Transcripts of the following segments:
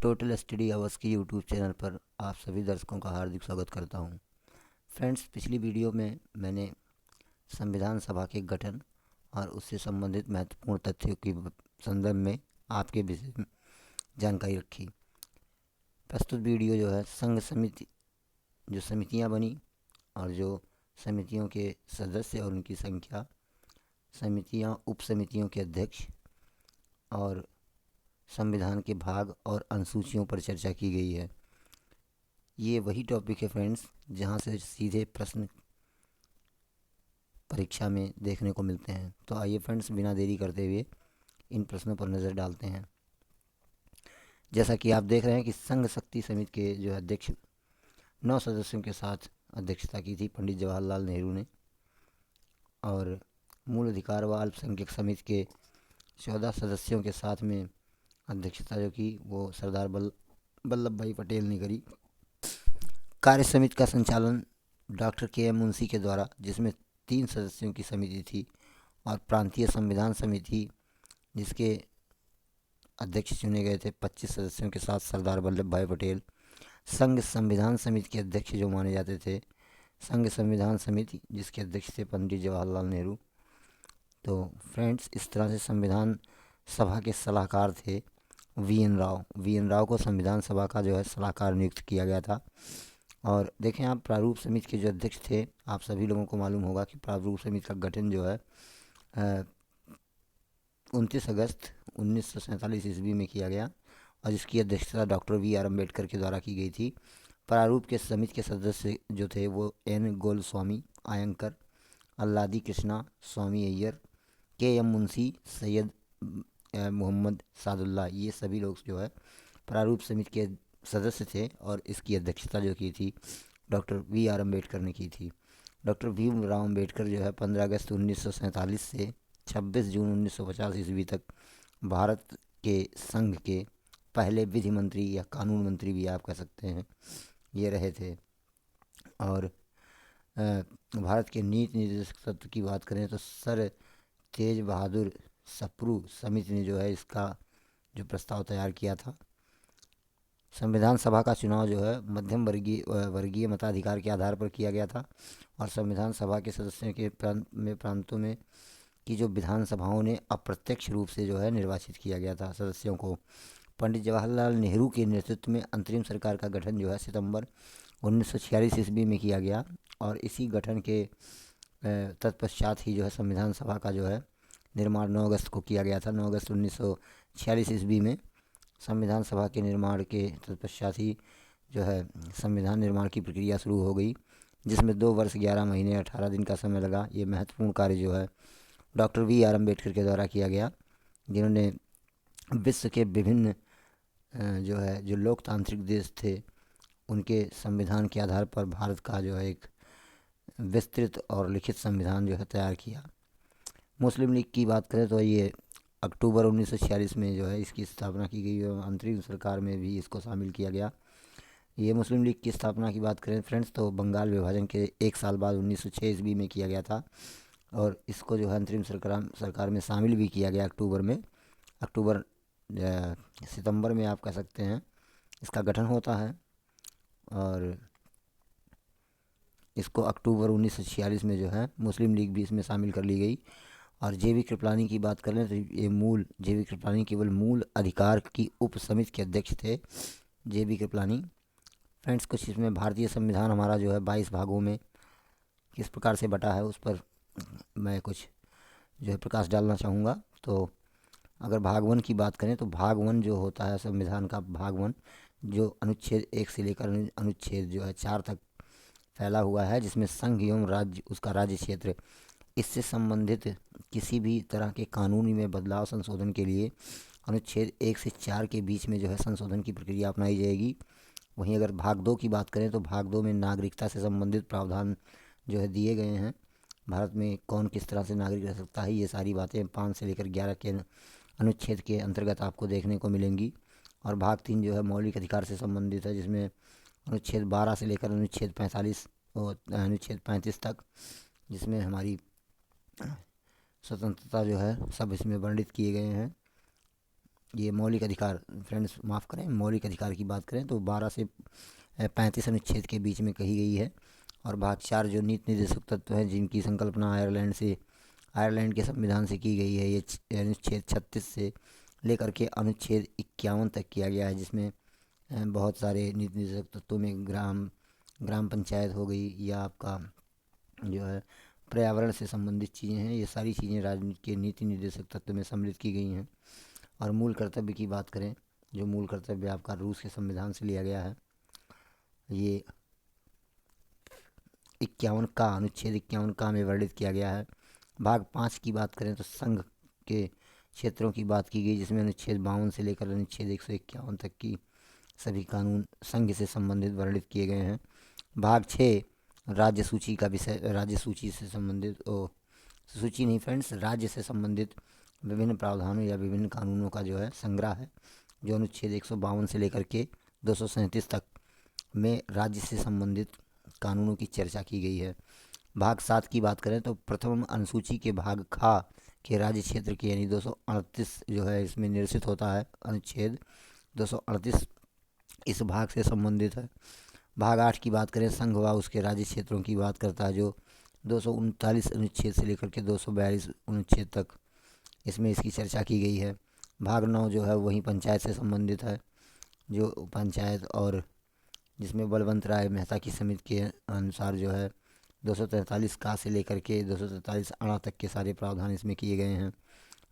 Total study hours के YouTube channel पर आप सभी दर्शकों का हार्दिक स्वागत करता हूं। फ्रेंड्स, पिछली वीडियो में मैंने संविधान सभा के गठन और उससे संबंधित महत्वपूर्ण तथ्यों के संदर्भ में आपके विषय में जानकारी रखी। प्रस्तुत वीडियो जो है संघ समिति, जो समितियां बनी और जो समितियों के सदस्य और उनकी संख्या, समितियां, उप समितियों के अध्यक्ष और संविधान के भाग और अनुसूचियों पर चर्चा की गई है। ये वही टॉपिक है फ्रेंड्स जहाँ से सीधे प्रश्न परीक्षा में देखने को मिलते हैं। तो आइए फ्रेंड्स, बिना देरी करते हुए इन प्रश्नों पर नज़र डालते हैं। जैसा कि आप देख रहे हैं कि संघ शक्ति समिति के जो अध्यक्ष 9 सदस्यों के साथ अध्यक्षता की थी पंडित जवाहरलाल नेहरू ने, और मूल अधिकार व अल्पसंख्यक समिति के 14 सदस्यों के साथ में अध्यक्षता जो की वो सरदार वल्लभ भाई पटेल ने करी। कार्य समिति का संचालन डॉक्टर के.एम. मुंशी के द्वारा, जिसमें 3 सदस्यों की समिति थी, और प्रांतीय संविधान समिति जिसके अध्यक्ष चुने गए थे 25 सदस्यों के साथ सरदार वल्लभ भाई पटेल। संघ संविधान समिति के अध्यक्ष जो माने जाते थे संघ संविधान समिति, जिसके अध्यक्ष थे पंडित जवाहरलाल नेहरू। तो फ्रेंड्स, इस तरह से संविधान सभा के सलाहकार थे वी एन राव को संविधान सभा का जो है सलाहकार नियुक्त किया गया था। और देखें आप, प्रारूप समिति के जो अध्यक्ष थे, आप सभी लोगों को मालूम होगा कि प्रारूप समिति का गठन जो है 29 अगस्त 1947 ईस्वी में किया गया, और जिसकी अध्यक्षता डॉक्टर वी.आर. अम्बेडकर के द्वारा की गई थी। प्रारूप के समिति के सदस्य जो थे वो एन. गोल्डस्वामी आयंकर, अल्लादी कृष्णा, स्वामी अय्यर, के.एम. मुंशी, सैयद मोहम्मद सादुल्ला, ये सभी लोग जो है प्रारूप समिति के सदस्य थे। और इसकी अध्यक्षता जो की थी डॉक्टर वी.आर. अम्बेडकर ने की थी। डॉक्टर भीमराव अम्बेडकर जो है 15 अगस्त 1947 से 26 जून 1950 ईस्वी तक भारत के संघ के पहले विधि मंत्री या कानून मंत्री भी आप कह सकते हैं, ये रहे थे। और भारत के नीति निर्देशक तत्व की बात करें तो सर तेज बहादुर सप्रू समिति ने जो है इसका जो प्रस्ताव तैयार किया था। संविधान सभा का चुनाव जो है मध्यम वर्गीय मताधिकार के आधार पर किया गया था, और संविधान सभा के सदस्यों के प्रांतों में की जो विधानसभाओं ने अप्रत्यक्ष रूप से जो है निर्वाचित किया गया था सदस्यों को। पंडित जवाहरलाल नेहरू के नेतृत्व में अंतरिम सरकार का गठन जो है सितंबर 1946 ईस्वी में किया गया, और इसी गठन के तत्पश्चात ही जो है संविधान सभा का जो है निर्माण 9 अगस्त को किया गया था। 9 अगस्त 1946 ईस्वी में संविधान सभा के निर्माण के तत्पश्चात ही जो है संविधान निर्माण की प्रक्रिया शुरू हो गई, जिसमें 2 वर्ष 11 महीने 18 दिन का समय लगा। ये महत्वपूर्ण कार्य जो है डॉक्टर वी.आर. अम्बेडकर के द्वारा किया गया, जिन्होंने विश्व के विभिन्न जो लोकतांत्रिक देश थे उनके संविधान के आधार पर भारत का जो है एक विस्तृत और लिखित संविधान जो है तैयार किया। मुस्लिम लीग की बात करें तो ये अक्टूबर 1946 में जो है इसकी स्थापना की गई, और अंतरिम सरकार में भी इसको शामिल किया गया। ये मुस्लिम लीग की स्थापना की बात करें फ्रेंड्स तो बंगाल विभाजन के 1 साल बाद 1906 ईस्वी में किया गया था, और इसको जो है अंतरिम सरकार में शामिल भी किया गया सितंबर में आप कह सकते हैं इसका गठन होता है, और इसको अक्टूबर 1946 में जो है मुस्लिम लीग भी इसमें शामिल कर ली गई। और जे.बी. कृपलानी की बात करें तो जे.बी. कृपलानी केवल मूल अधिकार की उप समिति के अध्यक्ष थे, जे.बी. कृपलानी। फ्रेंड्स, कुछ इसमें भारतीय संविधान हमारा जो है 22 भागों में किस प्रकार से बटा है उस पर मैं कुछ जो है प्रकाश डालना चाहूँगा। तो अगर भाग 1 की बात करें तो भाग 1 जो होता है संविधान का भाग 1, जो अनुच्छेद 1 से लेकर अनुच्छेद जो है 4 तक फैला हुआ है, जिसमें संघ एवं राज्य, उसका राज्य क्षेत्र, इससे संबंधित किसी भी तरह के कानूनी में बदलाव संशोधन के लिए अनुच्छेद 1 से 4 के बीच में जो है संशोधन की प्रक्रिया अपनाई जाएगी। वहीं अगर भाग 2 की बात करें तो भाग 2 में नागरिकता से संबंधित प्रावधान जो है दिए गए हैं। भारत में कौन किस तरह से नागरिक रह सकता है, ये सारी बातें 5 से लेकर 11 के अनुच्छेद के अंतर्गत आपको देखने को मिलेंगी। और भाग 3 जो है मौलिक अधिकार से संबंधित है, जिसमें अनुच्छेद 12 से लेकर अनुच्छेद 45 और अनुच्छेद 35 तक, जिसमें हमारी स्वतंत्रता जो है सब इसमें वर्णित किए गए हैं। ये मौलिक अधिकार, फ्रेंड्स माफ़ करें, मौलिक अधिकार की बात करें तो 12 से 35 अनुच्छेद के बीच में कही गई है। और भाग 4 जो नीति निर्देशक तत्व हैं जिनकी संकल्पना आयरलैंड के संविधान से की गई है, ये अनुच्छेद 36 से लेकर के अनुच्छेद 51 तक किया गया है, जिसमें बहुत सारे नीति निर्देशक तत्वों में ग्राम पंचायत हो गई, या आपका जो है पर्यावरण से संबंधित चीज़ें हैं, ये सारी चीज़ें राजनीति के नीति निर्देशक तत्व में सम्मिलित की गई हैं। और मूल कर्तव्य की बात करें, जो मूल कर्तव्य आपका रूस के संविधान से लिया गया है, ये 51 का अनुच्छेद 51 का में वर्णित किया गया है। भाग 5 की बात करें तो संघ के क्षेत्रों की बात की गई, जिसमें अनुच्छेद 52 से लेकर अनुच्छेद 151 तक की सभी कानून संघ से संबंधित वर्णित किए गए हैं। भाग 6 राज्य सूची का विषय, राज्य सूची से संबंधित सूची नहीं फ्रेंड्स, राज्य से संबंधित विभिन्न प्रावधानों या विभिन्न कानूनों का जो है संग्रह है, जो अनुच्छेद 152 से लेकर के 237 तक में राज्य से संबंधित कानूनों की चर्चा की गई है। भाग 7 की बात करें तो प्रथम अनुसूची के भाग खा के राज्य क्षेत्र के यानी 238 जो है इसमें निरसित होता है। अनुच्छेद 238 इस भाग से संबंधित है। भाग 8 की बात करें संघ व उसके राज्य क्षेत्रों की बात करता है, जो 239 अनुच्छेद से लेकर के 242 अनुच्छेद तक इसमें इसकी चर्चा की गई है। भाग 9 जो है वही पंचायत से संबंधित है, जो पंचायत और जिसमें बलवंत राय मेहता की समिति के अनुसार जो है 243 का से लेकर के 243 अणा तक के सारे प्रावधान इसमें किए गए हैं।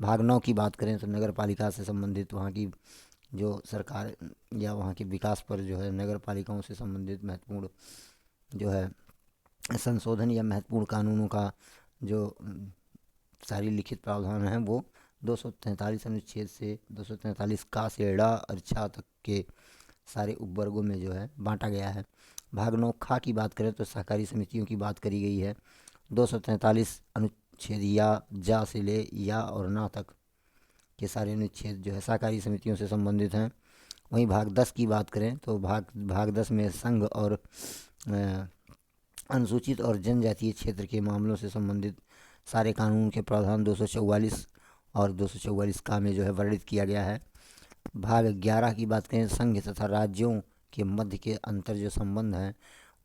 भाग 9 की बात करें तो नगर पालिका से संबंधित वहाँ की जो सरकार या वहाँ के विकास पर जो है नगर पालिकाओं से संबंधित महत्वपूर्ण जो है संशोधन या महत्वपूर्ण कानूनों का जो सारी लिखित प्रावधान हैं वो 243 अनुच्छेद से 243 का से ड़ और छा तक के सारे उपवर्गों में जो है बांटा गया है। भाग 9 खा की बात करें तो सहकारी समितियों की बात करी गई है। 243 अनुच्छेद या जा से ले या और ना तक के सारे अनुच्छेद जो है सहकारी समितियों से संबंधित हैं। वहीं भाग 10 की बात करें तो भाग 10 में संघ और अनुसूचित और जनजातीय क्षेत्र के मामलों से संबंधित सारे कानून के प्रावधान 244 और 244 का में जो है वर्णित किया गया है। भाग 11 की बात करें संघ तथा राज्यों के मध्य के अंतर जो संबंध हैं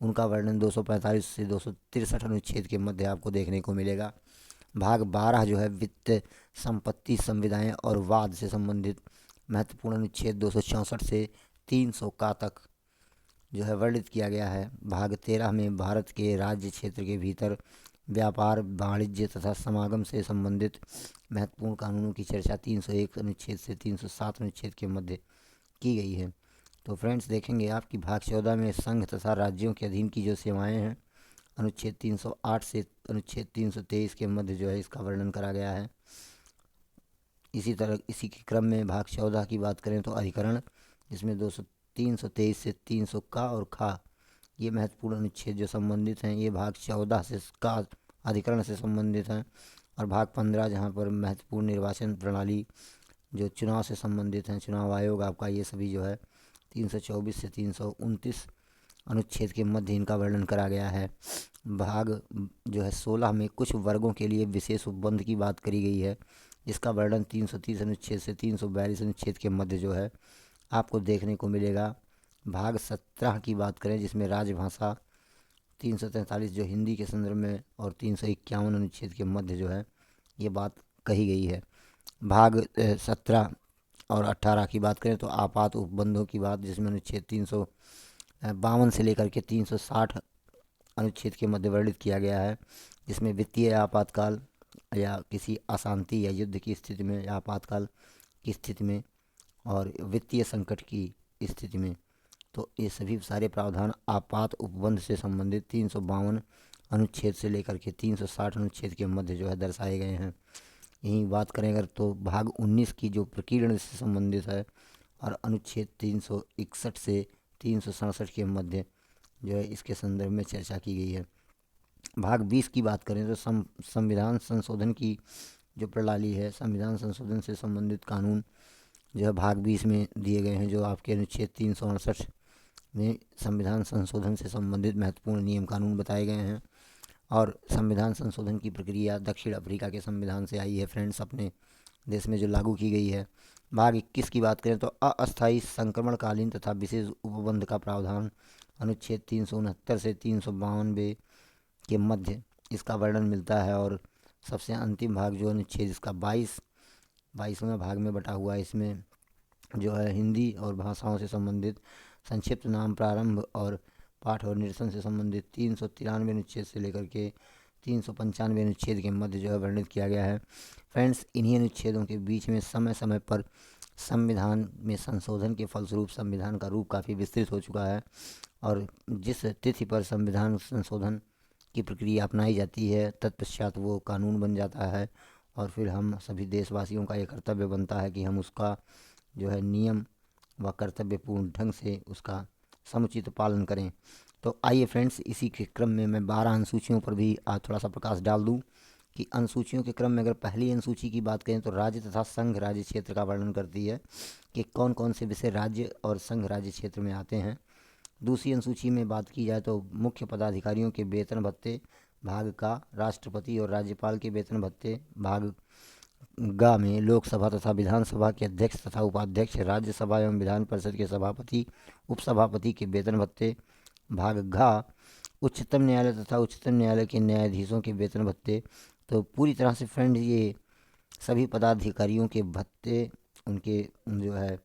उनका वर्णन 245 से 263 अनुच्छेद के मध्य आपको देखने को मिलेगा। भाग 12 जो है वित्त, संपत्ति, संविदाएं और वाद से संबंधित महत्वपूर्ण अनुच्छेद 264 से 300 का तक जो है वर्णित किया गया है। भाग 13 में भारत के राज्य क्षेत्र के भीतर व्यापार, वाणिज्य तथा समागम से संबंधित महत्वपूर्ण कानूनों की चर्चा 301 अनुच्छेद से 307 अनुच्छेद के मध्य की गई है। तो फ्रेंड्स देखेंगे आप कि भाग 14 में संघ तथा राज्यों के अधीन की जो सेवाएं हैं अनुच्छेद 308 से अनुच्छेद 323 के मध्य जो है इसका वर्णन करा गया है। इसी तरह इसी के क्रम में भाग 14 की बात करें तो अधिकरण, जिसमें 323 से 300 का और खा ये महत्वपूर्ण अनुच्छेद जो संबंधित हैं, ये भाग 14 से का अधिकरण से संबंधित हैं। और भाग 15 जहाँ पर महत्वपूर्ण निर्वाचन प्रणाली जो चुनाव से संबंधित हैं, चुनाव आयोग आपका, ये सभी जो है 324 से 329 अनुच्छेद के मध्य इनका वर्णन करा गया है। भाग जो है 16 में कुछ वर्गों के लिए विशेष उपबंध की बात करी गई है, जिसका वर्णन 330 अनुच्छेद से 342 अनुच्छेद के मध्य जो है आपको देखने को मिलेगा। भाग 17 की बात करें जिसमें राजभाषा 343 जो हिंदी के संदर्भ में और 351 अनुच्छेद के मध्य जो है ये बात कही गई है। भाग 17 और 18 की बात करें तो आपात उपबंधों की बात, जिसमें अनुच्छेद 352 से लेकर के 360 अनुच्छेद के मध्य वर्णित किया गया है, जिसमें वित्तीय आपातकाल या किसी अशांति या युद्ध की स्थिति में या आपातकाल की स्थिति में और वित्तीय संकट की स्थिति में, तो ये सभी सारे प्रावधान आपात उपबंध से संबंधित 352 अनुच्छेद से लेकर के 360 अनुच्छेद के मध्य जो है दर्शाए गए हैं। यही बात करें अगर तो भाग 19 की जो प्रकीर्णन से संबंधित है और अनुच्छेद 361 से 367 के मध्य जो है इसके संदर्भ में चर्चा की गई है। भाग 20 की बात करें तो संविधान संशोधन की जो प्रणाली है, संविधान संशोधन से संबंधित कानून जो है भाग 20 में दिए गए हैं, जो आपके अनुच्छेद 368 में संविधान संशोधन से संबंधित महत्वपूर्ण नियम कानून बताए गए हैं। और संविधान संशोधन की प्रक्रिया दक्षिण अफ्रीका के संविधान से आई है फ्रेंड्स, अपने देश में जो लागू की गई है। भाग 21 की बात करें तो अस्थायी संक्रमणकालीन तथा विशेष उपबंध का प्रावधान अनुच्छेद 369 से 392 के मध्य इसका वर्णन मिलता है। और सबसे अंतिम भाग जो अनुच्छेद इसका 22वें भाग में बटा हुआ है, इसमें जो है हिंदी और भाषाओं से संबंधित संक्षिप्त नाम, प्रारंभ और पाठ और निरसन से संबंधित 393 अनुच्छेद से लेकर के 395 अनुच्छेद के मध्य जो है वर्णित किया गया है। फ्रेंड्स, इन्हीं अनुच्छेदों के बीच में समय समय पर संविधान में संशोधन के फलस्वरूप संविधान का रूप काफ़ी विस्तृत हो चुका है, और जिस तिथि पर संविधान संशोधन की प्रक्रिया अपनाई जाती है तत्पश्चात वो कानून बन जाता है, और फिर हम सभी देशवासियों का ये कर्तव्य बनता है कि हम उसका जो है नियम व कर्तव्यपूर्ण ढंग से उसका समुचित पालन करें। तो आइए फ्रेंड्स, इसी के क्रम में मैं 12 अनुसूचियों पर भी आज थोड़ा सा प्रकाश डाल दूं कि अनुसूचियों के क्रम में अगर पहली अनुसूची की बात करें तो राज्य तथा संघ राज्य क्षेत्र का वर्णन करती है कि कौन कौन से विषय राज्य और संघ राज्य क्षेत्र में आते हैं। दूसरी अनुसूची में बात की जाए तो मुख्य पदाधिकारियों के वेतन भत्ते भाग का, राष्ट्रपति और राज्यपाल के वेतन भत्ते भाग गा में, लोकसभा तथा विधानसभा के अध्यक्ष तथा उपाध्यक्ष, राज्यसभा एवं विधान परिषद के सभापति उपसभापति के वेतन भत्ते भाग घा, उच्चतम न्यायालय तथा उच्चतम न्यायालय के न्यायाधीशों के वेतन भत्ते। तो पूरी तरह से फ्रेंड ये सभी पदाधिकारियों के भत्ते, उनके जो है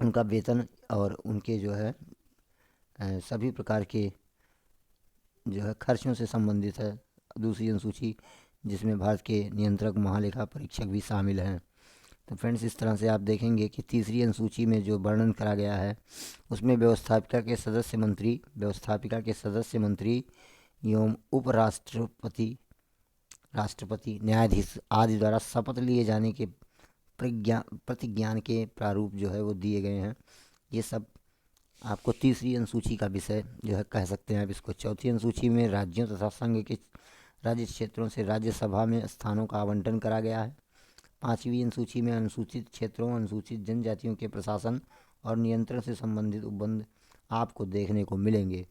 उनका वेतन और उनके जो है सभी प्रकार के जो है खर्चों से संबंधित है दूसरी अनुसूची, जिसमें भारत के नियंत्रक महालेखा परीक्षक भी शामिल हैं। तो फ्रेंड्स, इस तरह से आप देखेंगे कि तीसरी अनुसूची में जो वर्णन करा गया है उसमें व्यवस्थापिका के सदस्य मंत्री एवं उपराष्ट्रपति, राष्ट्रपति, न्यायाधीश आदि द्वारा शपथ लिए जाने के प्रतिज्ञान के प्रारूप जो है वो दिए गए हैं। ये सब आपको तीसरी अनुसूची का विषय जो है कह सकते हैं आप इसको। चौथी अनुसूची में राज्यों तथा संघ के राज्य क्षेत्रों से राज्यसभा में स्थानों का आवंटन करा गया है। पांचवी अनुसूची में अनुसूचित क्षेत्रों, अनुसूचित जनजातियों के प्रशासन और नियंत्रण से संबंधित उपबंध आपको देखने को मिलेंगे।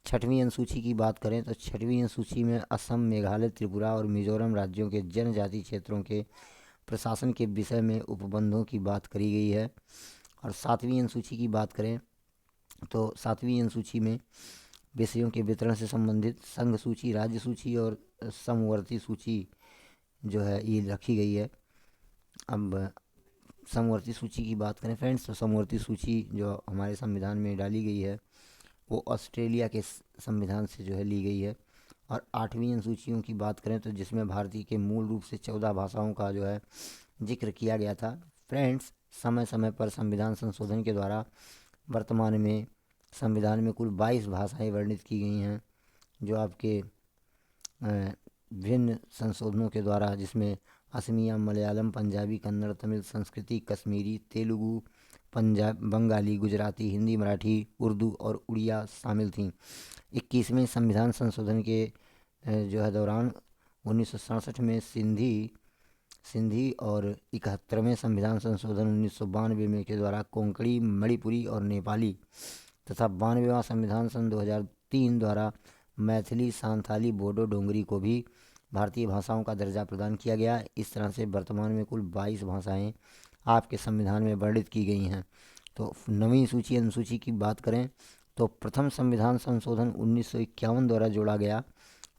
छठवीं अनुसूची की बात करें तो छठवीं अनुसूची में असम, मेघालय, त्रिपुरा और मिजोरम राज्यों के जनजाति क्षेत्रों के प्रशासन के विषय में उपबंधों की बात करी गई है। और सातवीं अनुसूची की बात करें तो सातवीं अनुसूची में विषयों के वितरण से संबंधित संघ सूची, राज्य सूची और समवर्ती सूची जो है ये रखी गई है। अब समवर्ती सूची की बात करें फ्रेंड्स तो समवर्ती सूची जो हमारे संविधान में डाली गई है वो ऑस्ट्रेलिया के संविधान से जो है ली गई है। और आठवीं अनुसूचियों की बात करें तो जिसमें भारतीय के मूल रूप से 14 भाषाओं का जो है जिक्र किया गया था। फ्रेंड्स, समय समय पर संविधान संशोधन के द्वारा वर्तमान में संविधान में कुल 22 भाषाएं वर्णित की गई हैं, जो आपके विभिन्न संशोधनों के द्वारा, जिसमें असमिया, मलयालम, पंजाबी, कन्नड़, तमिल, संस्कृति, कश्मीरी, तेलुगु, बंगाली, गुजराती, हिंदी, मराठी, उर्दू और उड़िया शामिल थीं। 21वें संविधान संशोधन के जो है दौरान 1967 में सिंधी और 71वें संविधान संशोधन 1992 में के द्वारा कोंकणी, मणिपुरी और नेपाली तथा 92वां संविधान सन 2003 द्वारा मैथिली, सांथाली, बोडो, डोंगरी को भी भारतीय भाषाओं का दर्जा प्रदान किया गया। इस तरह से वर्तमान में कुल 22 भाषाएं आपके संविधान में वर्णित की गई हैं। तो नवीं सूची अनुसूची की बात करें तो प्रथम संविधान संशोधन 1951 द्वारा जोड़ा गया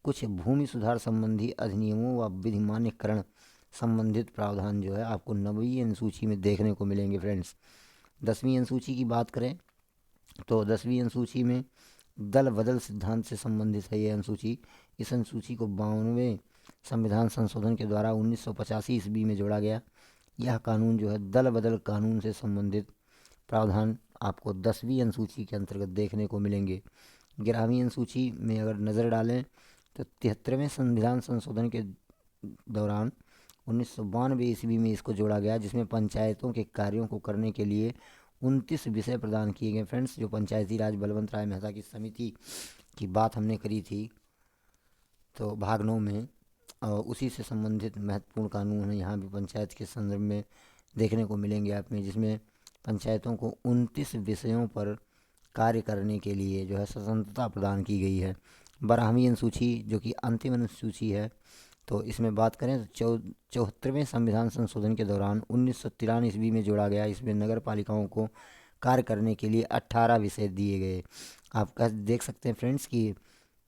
कुछ भूमि सुधार संबंधी अधिनियमों व विधिमान्यकरण संबंधित प्रावधान जो है आपको नवीं अनुसूची में देखने को मिलेंगे। फ्रेंड्स, 10वीं अनुसूची की बात करें तो 10वीं अनुसूची में दल बदल सिद्धांत से संबंधित है ये अनुसूची। इस अनुसूची को 52वें संविधान संशोधन के द्वारा 1985 ईस्वी में जोड़ा गया। यह कानून जो है दल बदल कानून से संबंधित प्रावधान आपको 10वीं अनुसूची के अंतर्गत देखने को मिलेंगे। 11वीं अनुसूची में अगर नज़र डालें तो 73वें संविधान संशोधन के दौरान 1992 ईस्वी में इसको जोड़ा गया, जिसमें पंचायतों के कार्यों को करने के लिए 29 विषय प्रदान किए गए। फ्रेंड्स, जो पंचायती राज बलवंत राय मेहता की समिति की बात हमने करी थी तो भाग 9 में, उसी से संबंधित महत्वपूर्ण कानून है यहाँ भी पंचायत के संदर्भ में देखने को मिलेंगे आप में, जिसमें पंचायतों को 29 विषयों पर कार्य करने के लिए जो है स्वतंत्रता प्रदान की गई है। 12वीं अनुसूची जो कि अंतिम अनुसूची है तो इसमें बात करें तो 74वें संविधान संशोधन के दौरान 1993 ईस्वी में जोड़ा गया। इसमें नगर पालिकाओं को कार्य करने के लिए 18 विषय दिए गए। आप देख सकते हैं फ्रेंड्स कि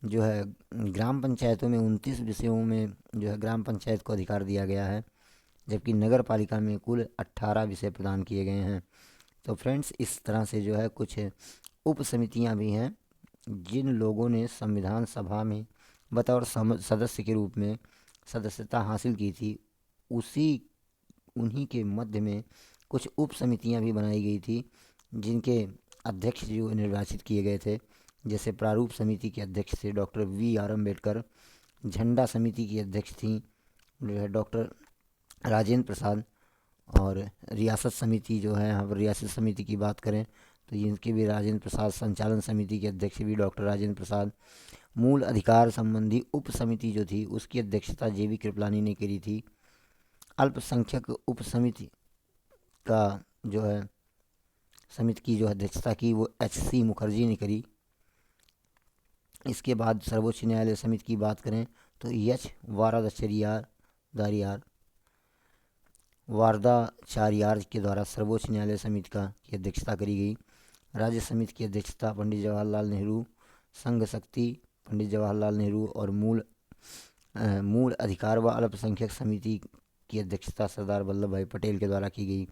जो है ग्राम पंचायतों में 29 विषयों में जो है ग्राम पंचायत को अधिकार दिया गया है, जबकि नगर पालिका में कुल 18 विषय प्रदान किए गए हैं। तो फ्रेंड्स, इस तरह से जो है कुछ उप समितियाँ भी हैं जिन लोगों ने संविधान सभा में बतौर सदस्य के रूप में सदस्यता हासिल की थी, उन्हीं के मध्य में कुछ उप समितियाँ भी बनाई गई थी जिनके अध्यक्ष जो निर्वाचित किए गए थे। जैसे प्रारूप समिति के अध्यक्ष थे डॉक्टर वी.आर. अम्बेडकर। झंडा समिति की अध्यक्ष थी जो है डॉक्टर राजेंद्र प्रसाद। और रियासत समिति जो है, हम रियासत समिति की बात करें तो इनके भी राजेंद्र प्रसाद। संचालन समिति के अध्यक्ष भी डॉक्टर राजेंद्र प्रसाद। मूल अधिकार संबंधी उप समिति जो थी उसकी अध्यक्षता जे.बी. कृपलानी ने करी थी। अल्पसंख्यक उप समिति का जो है समिति की जो अध्यक्षता की वो एच.सी. मुखर्जी ने करी। इसके बाद सर्वोच्च न्यायालय समिति की बात करें तो एच वारदाचार्यार के द्वारा सर्वोच्च न्यायालय समिति की अध्यक्षता करी गई। राज्य समिति की अध्यक्षता पंडित जवाहरलाल नेहरू। संघ शक्ति पंडित जवाहरलाल नेहरू। और मूल अधिकार व अल्पसंख्यक समिति की अध्यक्षता सरदार वल्लभ भाई पटेल के द्वारा की गई।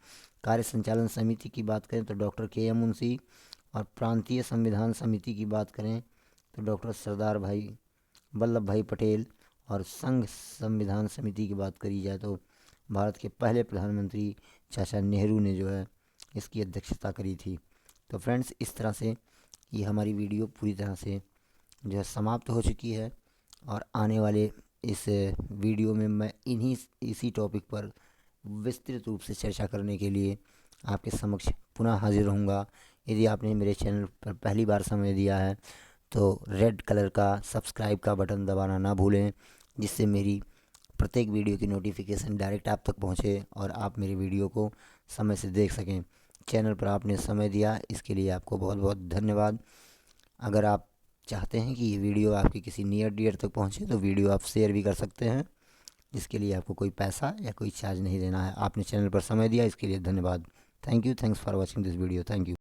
कार्य संचालन समिति की बात करें तो डॉक्टर के.एम. मुंशी। और प्रांतीय संविधान समिति की बात करें तो डॉक्टर सरदार भाई वल्लभ भाई पटेल। और संघ संविधान समिति की बात करी जाए तो भारत के पहले प्रधानमंत्री चाचा नेहरू ने जो है इसकी अध्यक्षता करी थी। तो फ्रेंड्स, इस तरह से ये हमारी वीडियो पूरी तरह से जो है समाप्त हो चुकी है। और आने वाले इस वीडियो में मैं इसी टॉपिक पर विस्तृत रूप से चर्चा करने के लिए आपके समक्ष पुनः हाजिर रहूँगा। यदि आपने मेरे चैनल पर पहली बार समय दिया है तो रेड कलर का सब्सक्राइब का बटन दबाना ना भूलें, जिससे मेरी प्रत्येक वीडियो की नोटिफिकेशन डायरेक्ट आप तक पहुंचे और आप मेरी वीडियो को समय से देख सकें। चैनल पर आपने समय दिया, इसके लिए आपको बहुत बहुत धन्यवाद। अगर आप चाहते हैं कि ये वीडियो आपके किसी नियर डियर तक पहुंचे तो वीडियो आप शेयर भी कर सकते हैं, जिसके लिए आपको कोई पैसा या कोई चार्ज नहीं देना है। आपने चैनल पर समय दिया, इसके लिए धन्यवाद। Thank you. Thanks for watching this video. Thank you.